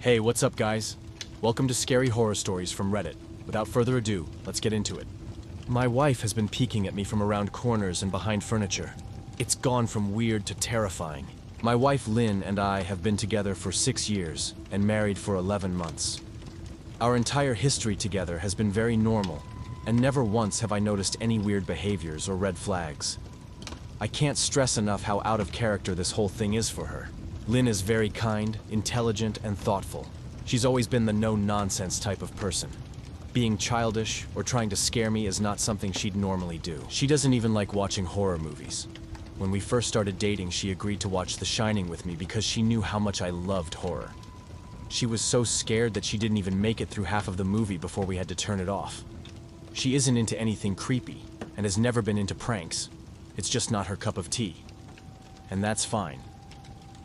Hey, what's up, guys? Welcome to Scary Horror Stories from Reddit. Without further ado, let's get into it. My wife has been peeking at me from around corners and behind furniture. It's gone from weird to terrifying. My wife Lynn and I have been together for 6 years and married for 11 months. Our entire history together has been very normal, and never once have I noticed any weird behaviors or red flags. I can't stress enough how out of character this whole thing is for her. Lynn is very kind, intelligent, and thoughtful. She's always been the no-nonsense type of person. Being childish or trying to scare me is not something she'd normally do. She doesn't even like watching horror movies. When we first started dating, she agreed to watch The Shining with me because she knew how much I loved horror. She was so scared that she didn't even make it through half of the movie before we had to turn it off. She isn't into anything creepy and has never been into pranks. It's just not her cup of tea. And that's fine.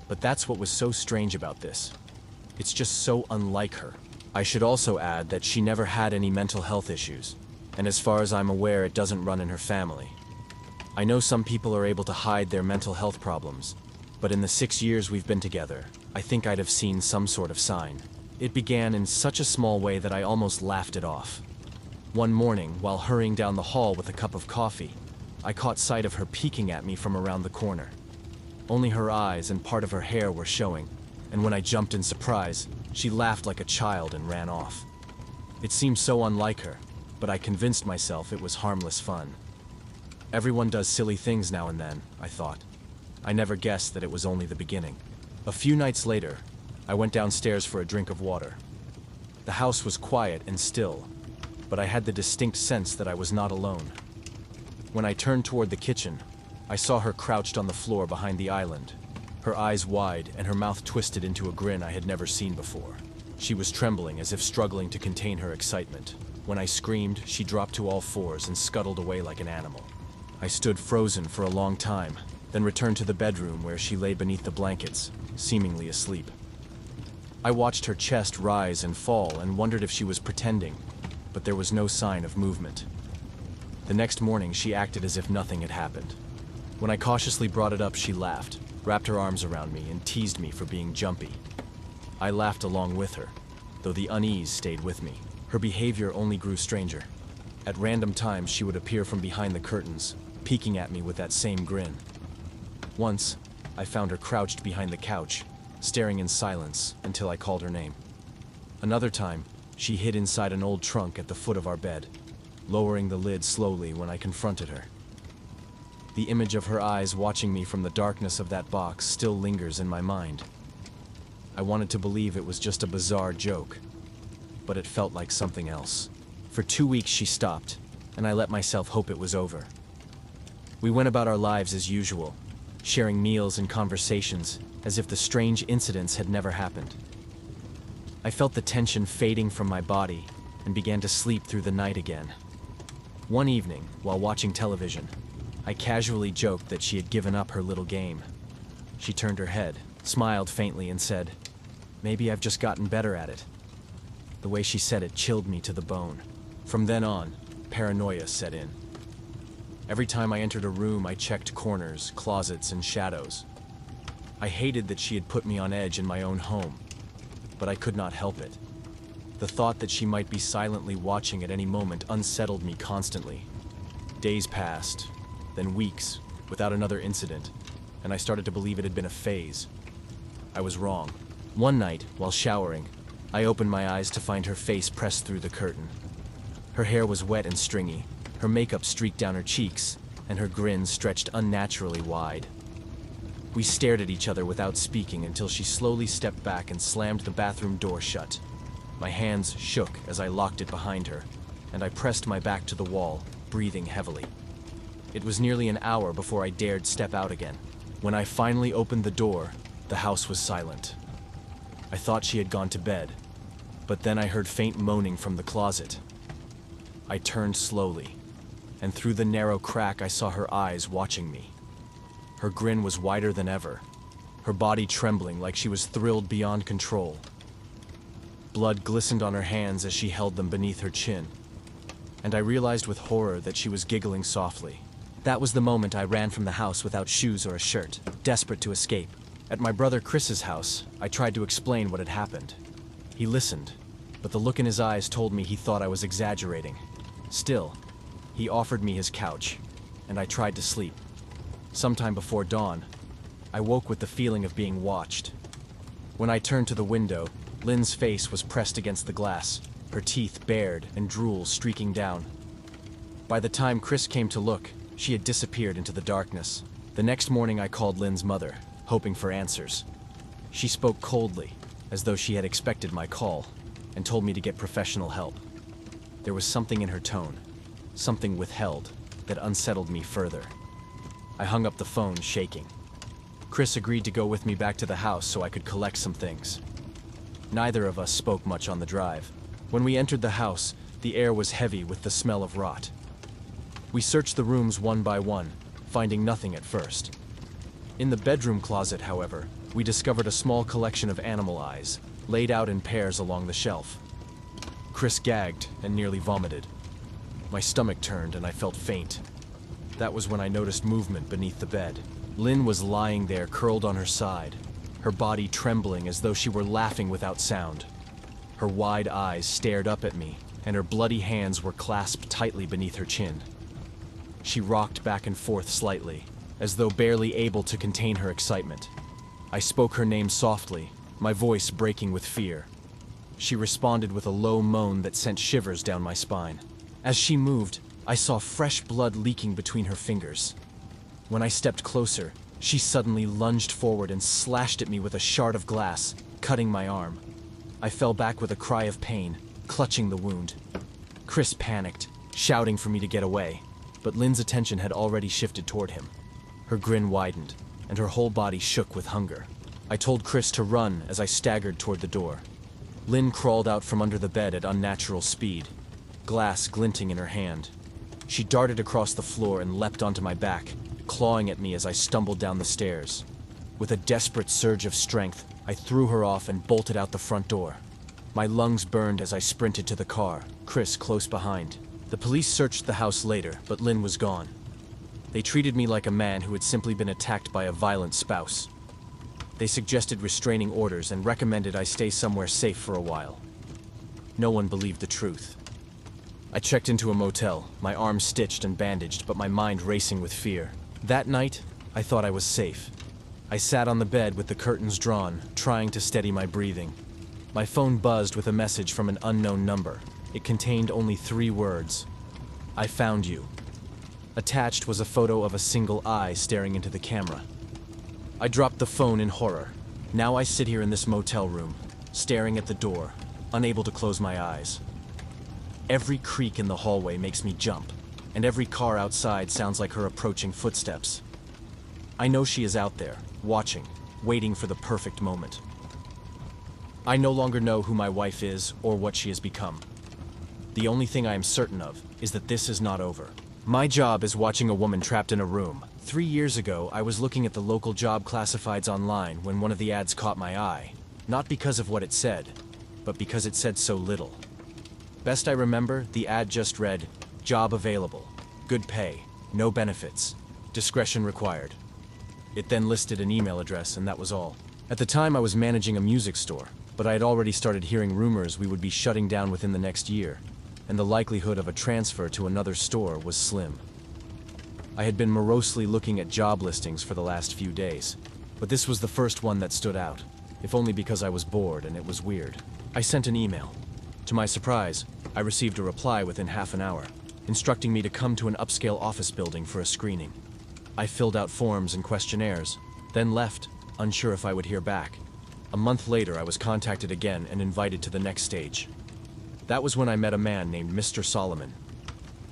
But that's what was so strange about this. It's just so unlike her. I should also add that she never had any mental health issues, and as far as I'm aware, it doesn't run in her family. I know some people are able to hide their mental health problems, but in the 6 years we've been together, I think I'd have seen some sort of sign. It began in such a small way that I almost laughed it off. One morning, while hurrying down the hall with a cup of coffee, I caught sight of her peeking at me from around the corner. Only her eyes and part of her hair were showing, and when I jumped in surprise, she laughed like a child and ran off. It seemed so unlike her, but I convinced myself it was harmless fun. Everyone does silly things now and then, I thought. I never guessed that it was only the beginning. A few nights later, I went downstairs for a drink of water. The house was quiet and still, but I had the distinct sense that I was not alone. When I turned toward the kitchen, I saw her crouched on the floor behind the island, her eyes wide and her mouth twisted into a grin I had never seen before. She was trembling as if struggling to contain her excitement. When I screamed, she dropped to all fours and scuttled away like an animal. I stood frozen for a long time, then returned to the bedroom where she lay beneath the blankets, seemingly asleep. I watched her chest rise and fall and wondered if she was pretending, but there was no sign of movement. The next morning, she acted as if nothing had happened. When I cautiously brought it up, she laughed, wrapped her arms around me, and teased me for being jumpy. I laughed along with her, though the unease stayed with me. Her behavior only grew stranger. At random times, she would appear from behind the curtains, peeking at me with that same grin. Once, I found her crouched behind the couch, staring in silence until I called her name. Another time, she hid inside an old trunk at the foot of our bed, lowering the lid slowly when I confronted her. The image of her eyes watching me from the darkness of that box still lingers in my mind. I wanted to believe it was just a bizarre joke, but it felt like something else. For 2 weeks she stopped, and I let myself hope it was over. We went about our lives as usual, sharing meals and conversations as if the strange incidents had never happened. I felt the tension fading from my body and began to sleep through the night again. One evening, while watching television, I casually joked that she had given up her little game. She turned her head, smiled faintly, and said, "Maybe I've just gotten better at it." The way she said it chilled me to the bone. From then on, paranoia set in. Every time I entered a room, I checked corners, closets, and shadows. I hated that she had put me on edge in my own home, but I could not help it. The thought that she might be silently watching at any moment unsettled me constantly. Days passed, then weeks, without another incident, and I started to believe it had been a phase. I was wrong. One night, while showering, I opened my eyes to find her face pressed through the curtain. Her hair was wet and stringy, her makeup streaked down her cheeks, and her grin stretched unnaturally wide. We stared at each other without speaking until she slowly stepped back and slammed the bathroom door shut. My hands shook as I locked it behind her, and I pressed my back to the wall, breathing heavily. It was nearly an hour before I dared step out again. When I finally opened the door, the house was silent. I thought she had gone to bed, but then I heard faint moaning from the closet. I turned slowly, and through the narrow crack I saw her eyes watching me. Her grin was wider than ever, her body trembling like she was thrilled beyond control. Blood glistened on her hands as she held them beneath her chin, and I realized with horror that she was giggling softly. That was the moment I ran from the house without shoes or a shirt, desperate to escape. At my brother Chris's house, I tried to explain what had happened. He listened, but the look in his eyes told me he thought I was exaggerating. Still, he offered me his couch, and I tried to sleep. Sometime before dawn, I woke with the feeling of being watched. When I turned to the window, Lynn's face was pressed against the glass, her teeth bared and drool streaking down. By the time Chris came to look, she had disappeared into the darkness. The next morning I called Lynn's mother, hoping for answers. She spoke coldly, as though she had expected my call, and told me to get professional help. There was something in her tone, something withheld, that unsettled me further. I hung up the phone, shaking. Chris agreed to go with me back to the house so I could collect some things. Neither of us spoke much on the drive. When we entered the house, the air was heavy with the smell of rot. We searched the rooms one by one, finding nothing at first. In the bedroom closet, however, we discovered a small collection of animal eyes, laid out in pairs along the shelf. Chris gagged and nearly vomited. My stomach turned and I felt faint. That was when I noticed movement beneath the bed. Lynn was lying there, curled on her side, her body trembling as though she were laughing without sound. Her wide eyes stared up at me, and her bloody hands were clasped tightly beneath her chin. She rocked back and forth slightly, as though barely able to contain her excitement. I spoke her name softly, my voice breaking with fear. She responded with a low moan that sent shivers down my spine. As she moved, I saw fresh blood leaking between her fingers. When I stepped closer, she suddenly lunged forward and slashed at me with a shard of glass, cutting my arm. I fell back with a cry of pain, clutching the wound. Chris panicked, shouting for me to get away, but Lynn's attention had already shifted toward him. Her grin widened, and her whole body shook with hunger. I told Chris to run as I staggered toward the door. Lynn crawled out from under the bed at unnatural speed, glass glinting in her hand. She darted across the floor and leapt onto my back, clawing at me as I stumbled down the stairs. With a desperate surge of strength, I threw her off and bolted out the front door. My lungs burned as I sprinted to the car, Chris close behind. The police searched the house later, but Lynn was gone. They treated me like a man who had simply been attacked by a violent spouse. They suggested restraining orders and recommended I stay somewhere safe for a while. No one believed the truth. I checked into a motel, my arm stitched and bandaged, but my mind racing with fear. That night, I thought I was safe. I sat on the bed with the curtains drawn, trying to steady my breathing. My phone buzzed with a message from an unknown number. It contained only 3 words. I found you. Attached was a photo of a single eye staring into the camera. I dropped the phone in horror. Now I sit here in this motel room, staring at the door, unable to close my eyes. Every creak in the hallway makes me jump, and every car outside sounds like her approaching footsteps. I know she is out there, watching, waiting for the perfect moment. I no longer know who my wife is or what she has become. The only thing I am certain of is that this is not over. My job is watching a woman trapped in a room. 3 years ago, I was looking at the local job classifieds online when one of the ads caught my eye. Not because of what it said, but because it said so little. Best I remember, the ad just read, "Job available, good pay, no benefits, discretion required." It then listed an email address, and that was all. At the time, I was managing a music store, but I had already started hearing rumors we would be shutting down within the next year, and the likelihood of a transfer to another store was slim. I had been morosely looking at job listings for the last few days, but this was the first one that stood out, if only because I was bored and it was weird. I sent an email. To my surprise, I received a reply within half an hour, instructing me to come to an upscale office building for a screening. I filled out forms and questionnaires, then left, unsure if I would hear back. A month later, I was contacted again and invited to the next stage. That was when I met a man named Mr. Solomon.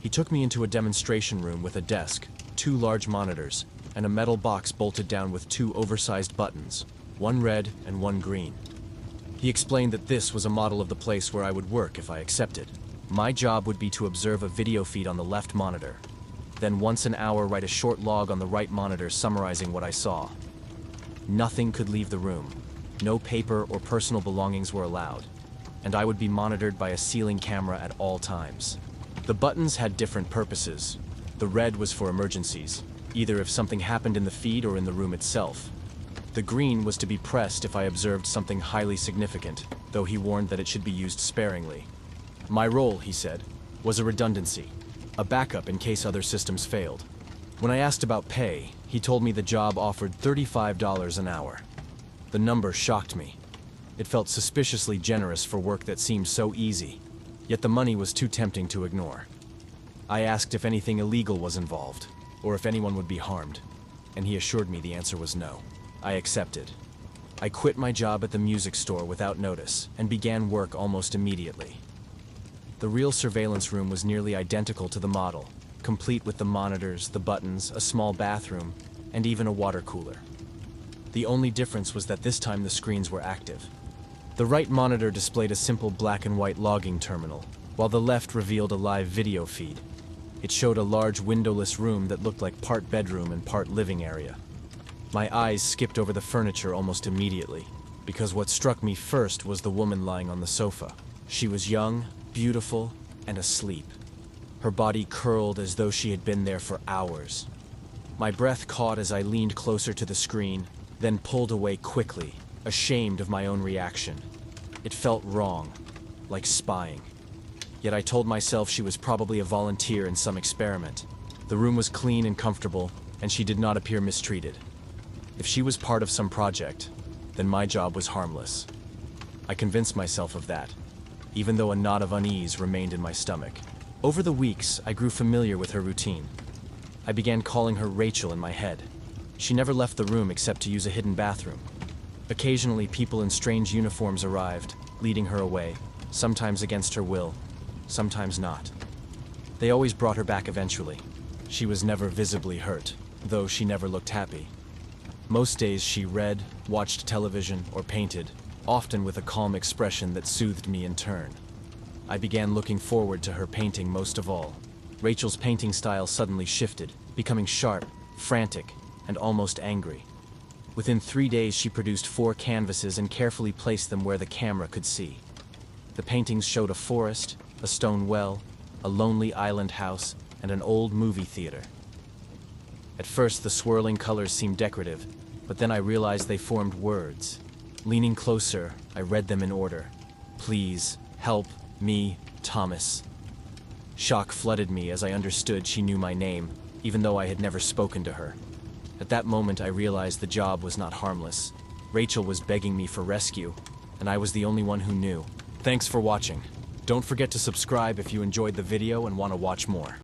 He took me into a demonstration room with a desk, 2 large monitors, and a metal box bolted down with 2 oversized buttons, one red and one green. He explained that this was a model of the place where I would work if I accepted. My job would be to observe a video feed on the left monitor, then once an hour write a short log on the right monitor summarizing what I saw. Nothing could leave the room. No paper or personal belongings were allowed, and I would be monitored by a ceiling camera at all times. The buttons had different purposes. The red was for emergencies, either if something happened in the feed or in the room itself. The green was to be pressed if I observed something highly significant, though he warned that it should be used sparingly. My role, he said, was a redundancy, a backup in case other systems failed. When I asked about pay, he told me the job offered $35 an hour. The number shocked me. It felt suspiciously generous for work that seemed so easy, yet the money was too tempting to ignore. I asked if anything illegal was involved, or if anyone would be harmed, and he assured me the answer was no. I accepted. I quit my job at the music store without notice and began work almost immediately. The real surveillance room was nearly identical to the model, complete with the monitors, the buttons, a small bathroom, and even a water cooler. The only difference was that this time the screens were active. The right monitor displayed a simple black and white logging terminal, while the left revealed a live video feed. It showed a large windowless room that looked like part bedroom and part living area. My eyes skipped over the furniture almost immediately, because what struck me first was the woman lying on the sofa. She was young, beautiful, and asleep. Her body curled as though she had been there for hours. My breath caught as I leaned closer to the screen, then pulled away quickly, ashamed of my own reaction. It felt wrong, like spying. Yet I told myself she was probably a volunteer in some experiment. The room was clean and comfortable, and she did not appear mistreated. If she was part of some project, then my job was harmless. I convinced myself of that, even though a knot of unease remained in my stomach. Over the weeks, I grew familiar with her routine. I began calling her Rachel in my head. She never left the room except to use a hidden bathroom. Occasionally, people in strange uniforms arrived, leading her away, sometimes against her will, sometimes not. They always brought her back eventually. She was never visibly hurt, though she never looked happy. Most days she read, watched television, or painted, often with a calm expression that soothed me in turn. I began looking forward to her painting most of all. Rachel's painting style suddenly shifted, becoming sharp, frantic, and almost angry. Within 3 days, she produced 4 canvases and carefully placed them where the camera could see. The paintings showed a forest, a stone well, a lonely island house, and an old movie theater. At first, the swirling colors seemed decorative, but then I realized they formed words. Leaning closer, I read them in order. Please, help me, Thomas. Shock flooded me as I understood she knew my name, even though I had never spoken to her. At that moment, I realized the job was not harmless. Rachel was begging me for rescue, and I was the only one who knew. Thanks for watching. Don't forget to subscribe if you enjoyed the video and want to watch more.